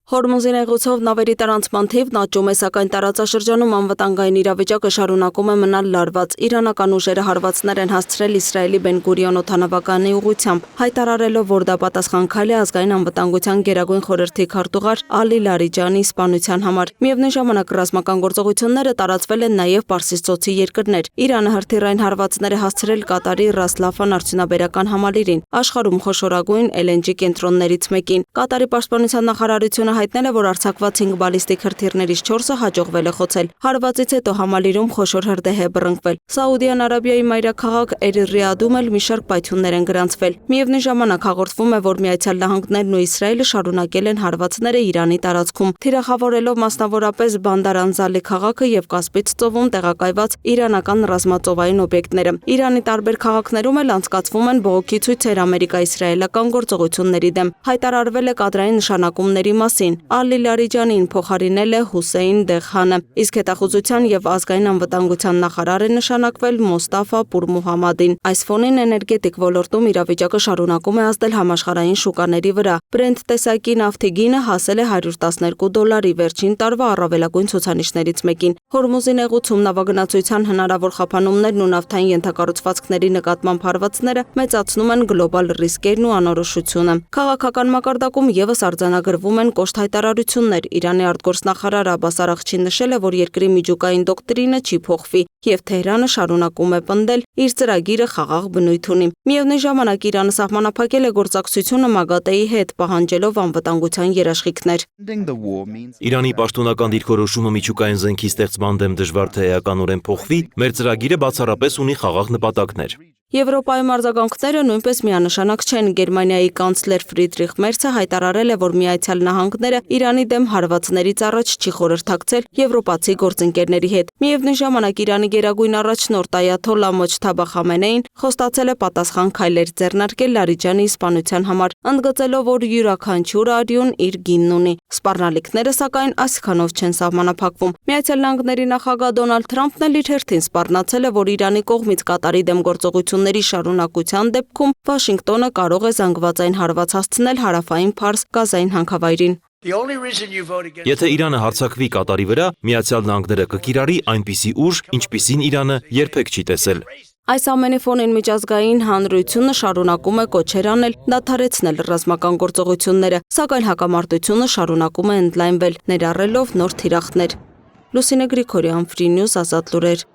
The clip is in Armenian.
Հորմուզի նեղուցով նավերի տարանցման թիվն աճում է, սակայն տարածաշրջանում անվտանգային իրավիճակը շարունակում է մնալ լարված։ Իրանական ուժերը հարվածներ են հասցրել Իսրայելի Բեն-Գուրիոն օդանավականի ուղղությամբ, հայտարարելով, որ դա պատասխան քայլ է ազգային անվտանգության գերագույն խորհրդի քարտուղար Ալի Լարիջանի սպանության համար։ Միևնույն ժամանակ ռազմական գործողությունները տարածվել են նաև Պարսից ծոցի երկրներ։ Իրանը հրթիռային հարվածներ է հասցրել Կատարի Ռաս Լաֆան արդյունաբերական համալիրին, աշխարհում խոշորագույն LNG կենտրոններից մեկին։ Կատարի պաշտպանության նախարարությունը հայտնել է, որ արձակված 5 բալիստիկ հրթիռներից 4-ը հաջողվել է խոցել։ Հարվածից հետո համալիրում խոշոր հրդեհ է բռնկվել։ Սաուդյան Արաբիայի մայրաքաղաք Էր-Ռիադում էլ մի շարք պայթյուններ են գրանցվել։ Միևնույն ժամանակ հաղորդվում է, որ Միացյալ Նահանգներն ու Իսրայելը շարունակել են հարվածները Իրանի տարածքում, թիրախավորելով մասնավորապես Բանդար Անզալի քաղաքը եւ Կասպից ծովում տեղակայված իրանական ռազմածովային օբյեկտները։ Իրանի տարբեր քաղաքներում էլ անցկացվում են բողոքի ցույցեր ամերիկա-իսրայելական գործողությունների դեմ։ Հայտարարվել է կադրային նշանակումների մասին։ Ալի Լարիջանին փոխարինել է Հուսեյն Դեղհանը, իսկ հետախուզության եւ ազգային անվտանգության նախարար է նշանակվել Մոստաֆա Պուրմուհամադին։ Այս ֆոնին էներգետիկ ոլորտում իրավիճակը շարունակում է ազդել համաշխարհային շուկաների վրա։ Brent տեսակի նավթի գինը հասել է $112 վերջին տարվա առավելագույն ցուցանիշներից մեկին։ Հորմուզի նեղուցում նավագնացության հնարավոր խափանումներն ու նավթային ենթակառուցվածքների նկատմամբ հարվածները մեծացնում են գլոբալ ռիսկերն ու անորոշությունը։ Քաղաքական մակարդակում եւս արձանագրվում են կոշտ հայտարարություններ։ Իրանի արտգործնախարար Աբբաս Արաղչին նշել է, որ երկրի միջուկային դոկտրինը չի փոխվի, եւ Թեհրանը շարունակում է պնդել իր ծրագիրը խաղաղ բնույթ ունի։ Միևնույն ժամանակ Իրանը սահմանափակել է գործակցությունը ՄԱԳԱՏԷ-ի հետ, պահանջելով անվտանգության երաշխիքներ։ Իրանի պաշտոնական դիրքորոշումը միջուկային զենքի ստեղծման դեմ դժվար թե էականորեն փոխվի, մեր ծրագիրը բացառապես ունի խաղաղ նպատակներ։ Եվրոպայում արձագանքները նույնպես միանշանակ չեն։ Գերմանիայի կանցլեր Ֆրիդրիխ Մերցը հայտարարել է, որ Միացյալ Նահանգները Իրանի դեմ հարվածներից առաջ չի խորհրդակցել եվրոպացի գործընկերների հետ։ Միևնույն ժամանակ Իրանի գերագույն առաջնորդ Այաթոլլա Մոջթաբա Խամենեին խոստացել է պատասխան քայլեր ձեռնարկել Լարիջանի սպանության համար, ընդգծելով, որ յուրաքանչյուր արյուն իր գինն ունի։ Սպառնալիքները սակայն այսքանով չեն սահմանափակվում։ Միացյալ Նահանգների նախագահ Դոնալդ Թրամփն էլ իր հերթին սպառնացել է, որ Իրանի կողմից Կատարի դեմ գործողությունների շարունակության դեպքում Վաշինգտոնը կարող է զանգվածային հարված հասցնել հարավային Փարս գազային հանքավայրին։ Եթե Իրանը հարձակվի Կատարի վրա, Միացյալ Նահանգները կկիրառի այնպիսի ուժ, ինչպիսին Իրանը երբեք չի տեսել։ Այս ամենի ֆոնին միջազգային հանրությունը շարունակում է կոչեր անել դադարեցնել ռազմական գործողությունները, սակայն հակամարտությունը շարունակում է ընդլայնվել, ներառելով նոր թիրախներ։ Լուսինե Գրիգորյան, Free News, Ազատ լուրեր։